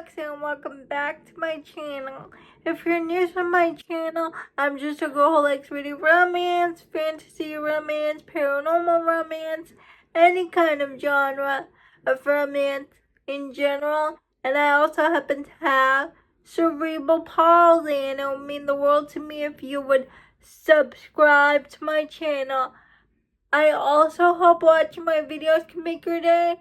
Alex and welcome back to my channel. If you're new to my channel, I'm just a girl who likes reading romance, fantasy romance, paranormal romance, any kind of genre of romance in general. And I also happen to have cerebral palsy, and it would mean the world to me if you would subscribe to my channel. I also hope watching my videos can make your day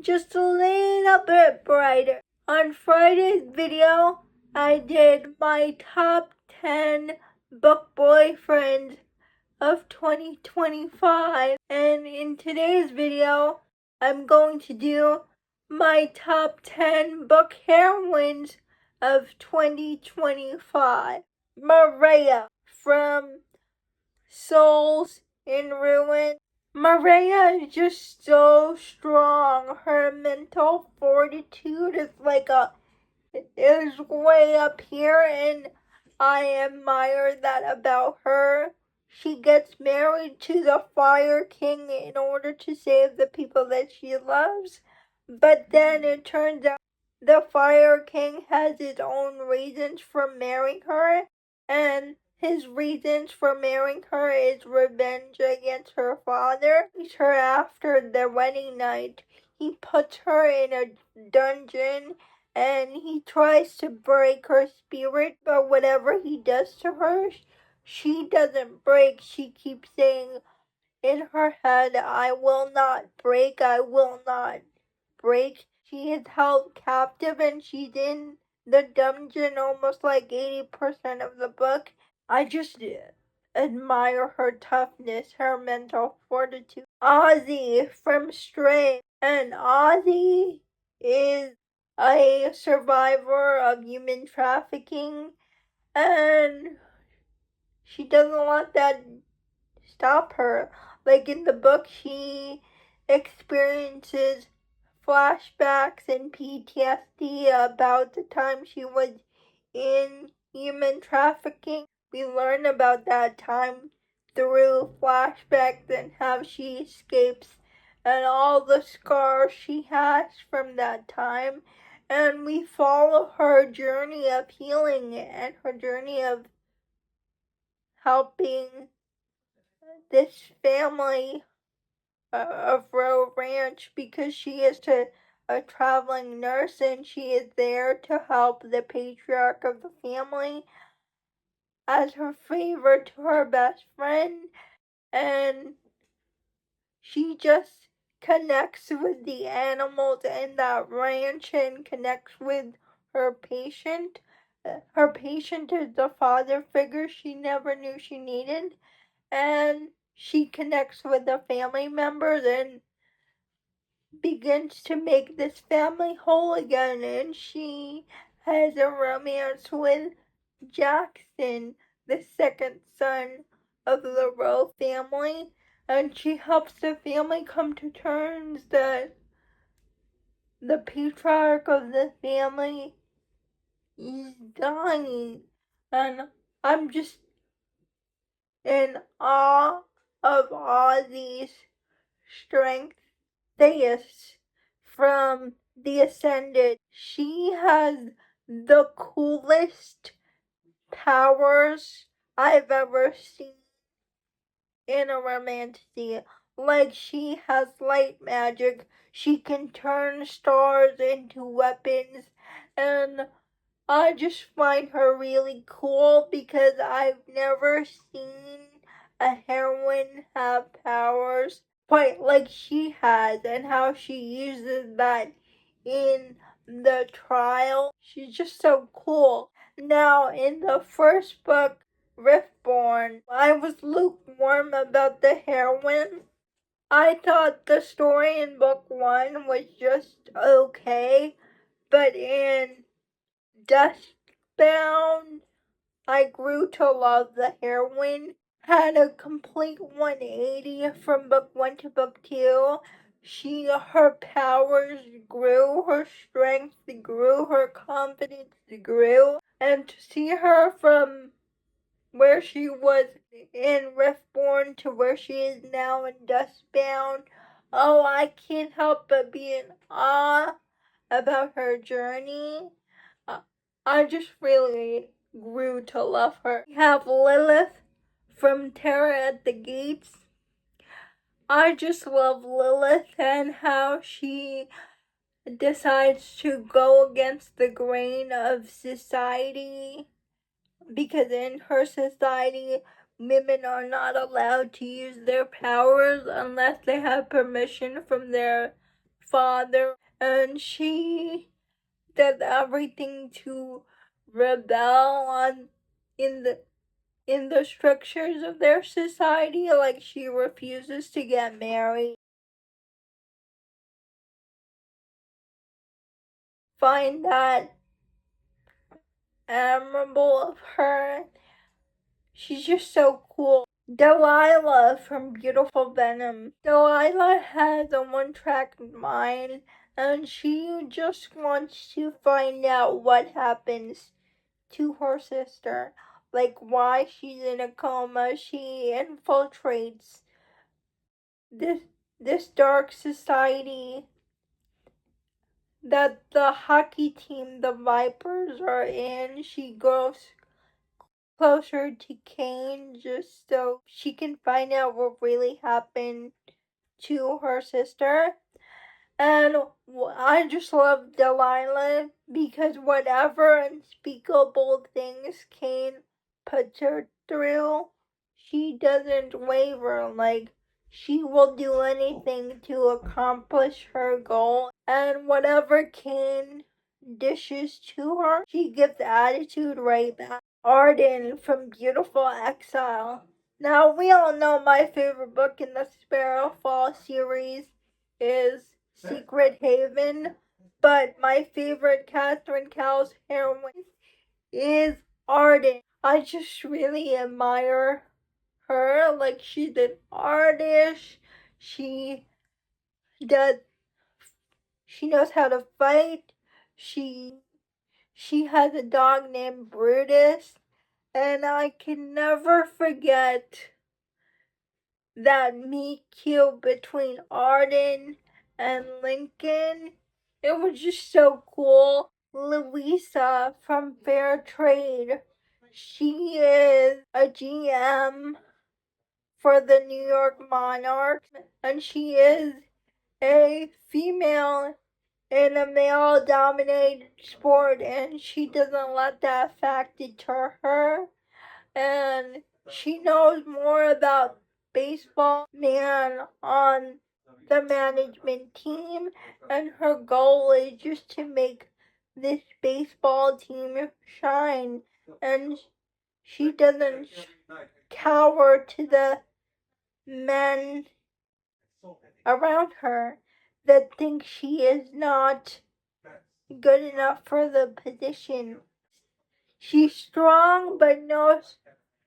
just a little bit brighter. On Friday's video, I did my top 10 book boyfriends of 2025. And in today's video, I'm going to do my top 10 book heroines of 2025. Mireille from Souls in Ruin. Mireille is just so strong. Her mental fortitude is way up here, and I admire that about her. She gets married to the Fire King in order to save the people that she loves, but then it turns out the Fire King has his own reasons for marrying her, and his reasons for marrying her is revenge against her father. Her after the wedding night, he puts her in a dungeon and he tries to break her spirit, but whatever he does to her, she doesn't break. She keeps saying in her head, I will not break, I will not break. She is held captive and she's in the dungeon almost like 80% of the book. I just admire her toughness, her mental fortitude. Ozzy from Stray, and Ozzy is a survivor of human trafficking, and she doesn't let that stop her. Like in the book, she experiences flashbacks and PTSD about the time she was in human trafficking. We learn about that time through flashbacks and how she escapes and all the scars she has from that time. And we follow her journey of healing and her journey of helping this family of Row Ranch, because she is a traveling nurse and she is there to help the patriarch of the family as her favor to her best friend, and she just connects with the animals in that ranch and connects with her patient. Her patient is the father figure she never knew she needed, and she connects with the family members and begins to make this family whole again, and she has a romance with Jackson, the second son of the Rowe family, and she helps the family come to terms that the patriarch of the family is dying, and I'm just in awe of Ozzy's strength. Saeris from The Ascended. She has the coolest powers I've ever seen in a romantasy. Like, she has light magic. She can turn stars into weapons, and I just find her really cool because I've never seen a heroine have powers quite like she has, and how she uses that in the trial. She's just so cool. Now, in the first book, Riftborn, I was lukewarm about the heroine. I thought the story in book 1 was just okay, but in Duskbound, I grew to love the heroine. Had a complete 180 from book 1 to book 2. Her powers grew, her strength grew, her confidence grew, and to see her from where she was in Riftborn to where she is now in Duskbound, oh, I can't help but be in awe about her journey. I just really grew to love her. We have Lilith from Terror at the Gates. I just love Lilith and how she decides to go against the grain of society, because in her society, women are not allowed to use their powers unless they have permission from their father, and she does everything to rebel on in the structures of their society. Like, she refuses to get married. Find that admirable of her. She's just so cool. Dahlia from Beautiful Venom. Dahlia has a one-track mind, and she just wants to find out what happens to her sister. Like, why she's in a coma. She infiltrates this dark society that the hockey team, the Vipers, are in. She goes closer to Kane just so she can find out what really happened to her sister. And I just love Dahlia because whatever unspeakable things Kane puts her through, she doesn't waver. Like, she will do anything to accomplish her goal. And whatever Kane dishes to her, she gives attitude right back. Arden from Beautiful Exile. Now, we all know my favorite book in the Sparrowfall series is Secret Haven, but my favorite Catherine Cowles heroine is Arden. I just really admire her. Like, she's an artist. She does. She knows how to fight. She has a dog named Brutus, and I can never forget that meet cute between Arden and Lincoln. It was just so cool. Luisa from Fair Trade. She is a GM for the New York Monarchs, and she is a female in a male dominated sport, and she doesn't let that fact deter her. And she knows more about baseball than on the management team, and her goal is just to make this baseball team shine, and she doesn't cower to the men around her that think she is not good enough for the position. She's strong but knows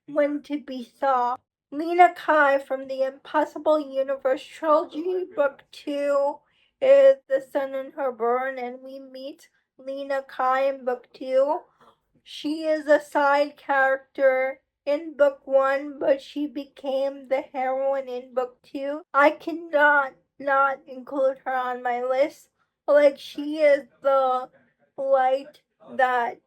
when to be soft. Linnea Kai from the Impossible Universe Trilogy, Book 2, is the sun in her burn, and we meet Linnea Kai in Book 2. She is a side character in Book 1, but she became the heroine in Book 2. I cannot not include her on my list. Like, she is the light that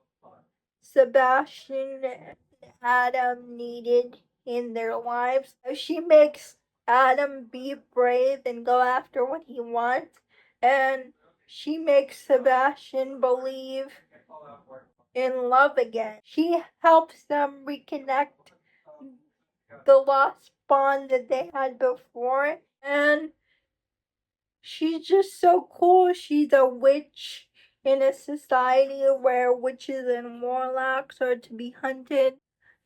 Sebastian and Adam needed in their lives. She makes Adam be brave and go after what he wants, and she makes Sebastian believe in love again. She helps them reconnect the lost bond that they had before, and she's just so cool. She's a witch in a society where witches and warlocks are to be hunted,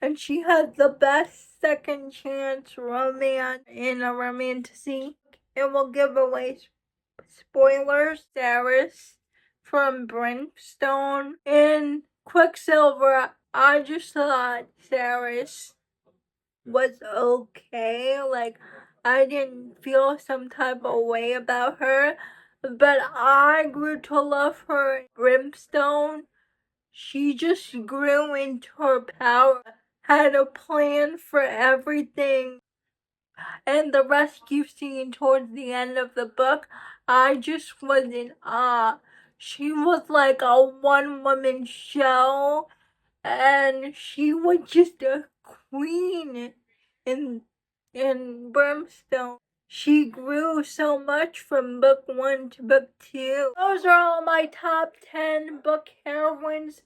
and she has the best second chance romance in a romantasy. It will give away spoilers. Saeris from Brimstone. In Quicksilver, I just thought Saeris was okay. Like, I didn't feel some type of way about her, but I grew to love her in Brimstone. She just grew into her power, had a plan for everything, and the rescue scene towards the end of the book, I just was in awe. she was like a one-woman show, and she was just a queen in Brimstone. She grew so much from book 1 to book 2. Those are all my top 10 book heroines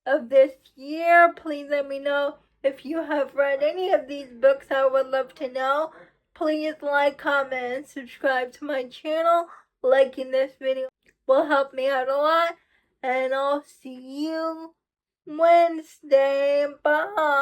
of this year. Please let me know if you have read any of these books. I would love to know. Please like, comment, and subscribe to my channel. Liking this video will help me out a lot. And I'll see you Wednesday. Bye.